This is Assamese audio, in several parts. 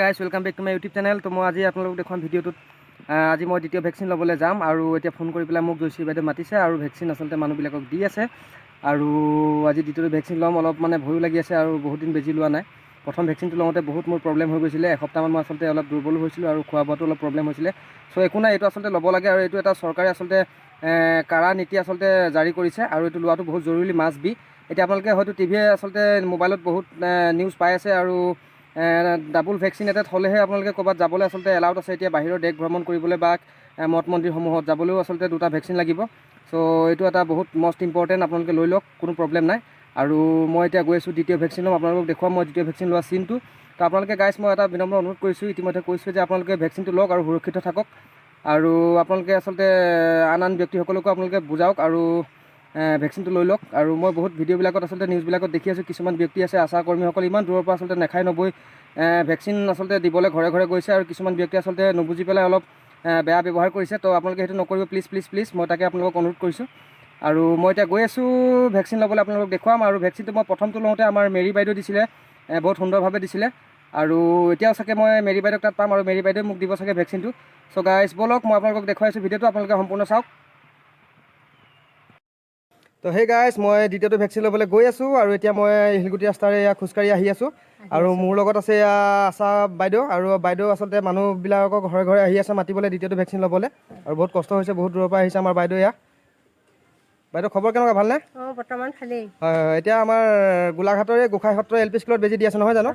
Guys welcome back to my YouTube channel. তো মই আজি আপোনালোকক দেখুৱাম ভিডিঅ'টোত আজি মই দ্বিতীয় ভেকচিন ল'বলৈ যাম আৰু এতিয়া ফোন কৰি পেলাই মোক জয়শ্ৰী বাইদেউ মাতিছে আৰু ভেকচিন আচলতে মানুহবিলাকক দি আছে আৰু আজি দ্বিতীয়টো ভেকচিন ল'ম। অলপ মানে ভয়ো লাগি আছে আৰু বহুত দিন বেজি লোৱা নাই। প্ৰথম ভেকচিনটো লওঁতে বহুত মোৰ প্ৰব্লেম হৈ গৈছিলে, এসপ্তাহমান মই আচলতে অলপ দুৰ্বলো হৈছিলোঁ আৰু খোৱা বোৱাটো অলপ প্ৰব্লেম হৈছিলে। চ' একো নাই, এইটো আচলতে ল'ব লাগে আৰু এইটো এটা চৰকাৰে আচলতে কাৰা নীতি আচলতে জাৰি কৰিছে আৰু এইটো লোৱাটো বহুত জৰুৰী, মাষ্ট বি। এতিয়া আপোনালোকে হয়তো টিভিয়ে আচলতে মোবাইলত বহুত নিউজ পাই আছে আৰু ডাবল ভেকচিনেটেড হ'লেহে আপোনালোকে ক'ৰবাত যাবলৈ আচলতে এলাউড আছে। এতিয়া বাহিৰৰ দেশ ভ্ৰমণ কৰিবলৈ বা মঠ মন্দিৰসমূহত যাবলৈও আচলতে 2টা ভেকচিন লাগিব। চ' এইটো এটা বহুত মষ্ট ইম্পৰ্টেণ্ট, আপোনালোকে লৈ লওক, কোনো প্ৰব্লেম নাই। আৰু মই এতিয়া গৈ আছোঁ দ্বিতীয় ভেকচিন ল'ম। আপোনালোকক দেখুৱাম মই দ্বিতীয় ভেকচিন লোৱা চিনটো। তো আপোনালোকে গাইজ মই এটা বিনম্ৰ অনুৰোধ কৰিছোঁ, ইতিমধ্যে কৈছোঁ যে আপোনালোকে ভেকচিনটো লওক আৰু সুৰক্ষিত থাকক। আৰু আপোনালোকে আচলতে আন ব্যক্তিসকলকো আপোনালোকে বুজাওক আৰু ভেকচিনটো লৈ লওক। আৰু মই বহুত ভিডিঅ'বিলাকত আচলতে নিউজবিলাকত দেখি আছোঁ, কিছুমান ব্যক্তি আছে আশা কৰ্মীসকল ইমান দূৰৰ পৰা আচলতে নেখাই নবৈ ভেকচিন আচলতে দিবলৈ ঘৰে ঘৰে গৈছে আৰু কিছুমান ব্যক্তি আচলতে নুবুজি পেলাই অলপ বেয়া ব্যৱহাৰ কৰিছে। তো আপোনালোকে সেইটো নকৰিব প্লিজ প্লিজ প্লিজ, মই তাকে আপোনালোকক অনুৰোধ কৰিছোঁ। আৰু মই এতিয়া গৈ আছোঁ ভেকচিন ল'বলৈ, আপোনালোকক দেখুৱাম। আৰু ভেকচিনটো মই প্ৰথমটো লওঁতে আমাৰ মেৰী বাইদেউ দিছিলে, বহুত সুন্দৰভাৱে দিছিলে। আৰু এতিয়াও চাগে মই মেৰী বাইদেউক তাত পাম আৰু মেৰী বাইদেউ মোক দিব চাগে ভেকচিনটো। চ' গাইজ ব'লক, মই আপোনালোকক দেখুৱাইছোঁ ভিডিঅ'টো, আপোনালোকে সম্পূৰ্ণ চাওক। তো সেই গাইজ মই দ্বিতীয়টো ভেকচিন ল'বলৈ গৈ আছোঁ আৰু এতিয়া মই শিলগুটি ৰাস্তাৰে খোজকাঢ়ি আহি আছোঁ আৰু মোৰ লগত আছে আশা বাইদেউ। আৰু বাইদেউ আচলতে মানুহবিলাকক ঘৰে ঘৰে আহি আছে মাতিবলৈ দ্বিতীয়টো ভেকচিন ল'বলৈ, আৰু বহুত কষ্ট হৈছে, বহুত দূৰৰ পৰা আহিছে আমাৰ বাইদেউ। বাইদেউ খবৰ কেনেকুৱা, ভালনে? বৰ্তমান ভালেই। হয়, এতিয়া আমাৰ গোলাঘাটৰে গোসাঁই সত্ৰ LP স্কুলত বেজি দি আছে নহয় জানো?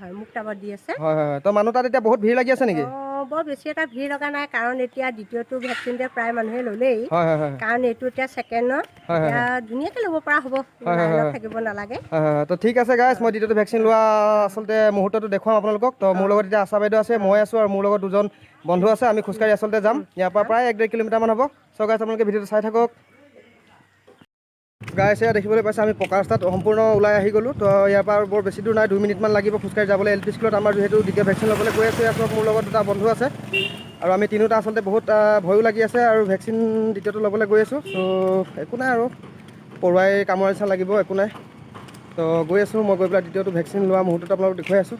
হয়, মুক্তাবাদ দি আছে। হয়। তো মানুহ তাত এতিয়া বহুত ভিৰ লাগি আছে নেকি? বৰ বেছি এটা ভিৰ লগা নাই, কাৰণ এতিয়া দ্বিতীয়টো ভেকচিনতে প্ৰায় মানুহে ল'লেই। হয়। কাৰণ এইটো এতিয়া ছেকেণ্ডৰ, এতিয়া ধুনীয়াকৈ ল'ব পৰা হ'ব, লাইনত থাকিব নালাগে। হয়। তো ঠিক আছে গাইজ, মই দ্বিতীয়টো ভেকচিন লোৱা আচলতে মুহূৰ্তটো দেখুৱাম আপোনালোকক। তো মোৰ লগত এতিয়া আশা বাইদেউ আছে, মই আছোঁ আৰু মোৰ লগত 2জন বন্ধু আছে। আমি খোজকাঢ়ি আচলতে যাম, ইয়াৰ পৰা প্ৰায় 1-1.5 কিলোমিটাৰমান হ'ব। চ' গাইজ আপোনালোকে ভিডিঅ'টো চাই থাকক। গাইজ এয়া দেখিবলৈ পাইছে, আমি পকা ৰাস্তাত সম্পূৰ্ণ ওলাই আহি গ'লোঁ। তো ইয়াৰ পৰা আৰু বৰ বেছি দূৰ নাই, 2 মিনিটমান লাগিব খোজকাঢ়ি যাবলৈ LP স্কুলত। আমাৰ যিহেতু দ্বিতীয় ভেকচিন ল'বলৈ গৈ আছোঁ, ইয়াত মোৰ লগত 2টা বন্ধু আছে আৰু আমি তিনিওটা আচলতে বহুত ভয়ো লাগি আছে আৰু ভেকচিন দ্বিতীয়টো ল'বলৈ গৈ আছোঁ। চ' একো নাই আৰু পৰুৱাই কামৰ নিচিনা লাগিব, একো নাই। তো গৈ আছোঁ, মই গৈ পেলাই দ্বিতীয়টো ভেকচিন লোৱা মুহূৰ্তত আপোনালোকক দেখুৱাই আছোঁ।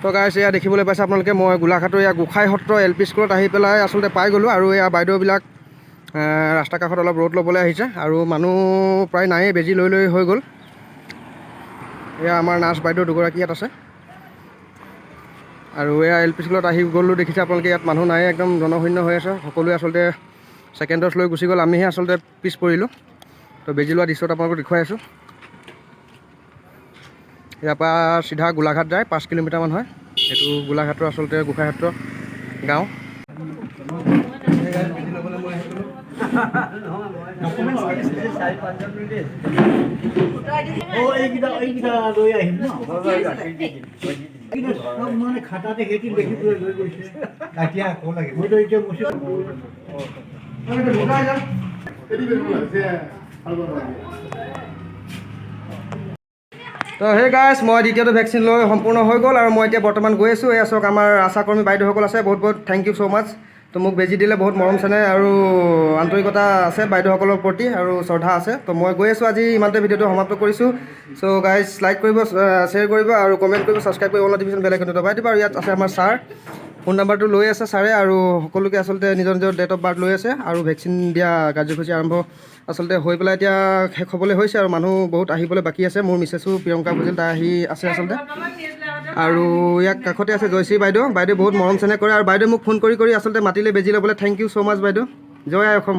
তো গাইজ এয়া দেখিবলৈ পাইছে আপোনালোকে, মই গোলাঘাটৰ গোসাঁই সত্ৰ LP স্কুলত আহি পেলাই আচলতে পাই গ'লোঁ। আৰু এয়া বাইদেউবিলাক ৰাস্তা কাষত অলপ ৰ'দ ল'বলৈ আহিছে আৰু মানুহ প্ৰায় নায়েই, বেজি লৈ হৈ গ'ল। এয়া আমাৰ নাৰ্ছ বাইদেউ দুগৰাকী ইয়াত আছে আৰু এয়া LP স্কুলত আহি গ'লোঁ, দেখিছে আপোনালোকে ইয়াত মানুহ নাই, একদম জনশূন্য হৈ আছে। সকলোৱে আচলতে ছেকেণ্ড ড'জ লৈ গুচি গ'ল, আমিহে আচলতে পিছ পৰিলোঁ। তো বেজি লোৱা দৃশ্যত আপোনালোকক দেখুৱাই আছোঁ। ইয়াৰ পৰা চিধা গোলাঘাট যায়, 5 কিলোমিটাৰমান হয়। এইটো গোলাঘাটৰ আচলতে গোসাঁই সত্ৰ গাঁও। তো সেই গাইজ মই দ্বিতীয়টো ভেকচিন লৈ সম্পূৰ্ণ হৈ গ'ল আৰু মই এতিয়া বৰ্তমান গৈ আছোঁ। এয়া চাওক আমাৰ আশাকৰ্মী বাইদেউসকল আছে, বহুত বহুত থেংক ইউ ছ' মাছ। তো মোক বেজি দিলে, বহুত মৰম চেনেহ আৰু আন্তৰিকতা আছে বাইদেউসকলৰ প্ৰতি আৰু শ্ৰদ্ধা আছে। তো মই গৈ আছোঁ, আজি ইমানতে ভিডিঅ'টো সমাপ্ত কৰিছোঁ। চ' গাইজ লাইক কৰিব, শ্বেয়াৰ কৰিব আৰু কমেণ্ট কৰিব, ছাবস্ক্ৰাইব কৰিব, ন'টিফিকেশ্যন বেল আইকনটো দবাই দিব। আৰু ইয়াত আছে আমাৰ ছাৰ, ফোন নাম্বাৰটো লৈ আছে ছাৰে আৰু সকলোকে আচলতে নিজৰ ডেট অফ বাৰ্থ লৈ আছে আৰু ভেকচিন দিয়া কাৰ্যসূচী আৰম্ভ আচলতে হৈ পেলাই এতিয়া শেষ হ'বলৈ হৈছে আৰু মানুহ বহুত আহিবলৈ বাকী আছে। মোৰ মিছেছো প্ৰিয়ংকা বুজিল, তাই আহি আছে আচলতে। আৰু ইয়াক কাষতে আছে জয়শ্ৰী বাইদেউ বহুত মৰম চেনেহ কৰে আৰু বাইদেউ মোক ফোন কৰি আচলতে মাতিলে বেজি ল'বলৈ। থেংক ইউ ছ' মাছ বাইদেউ, জয় আই অসম।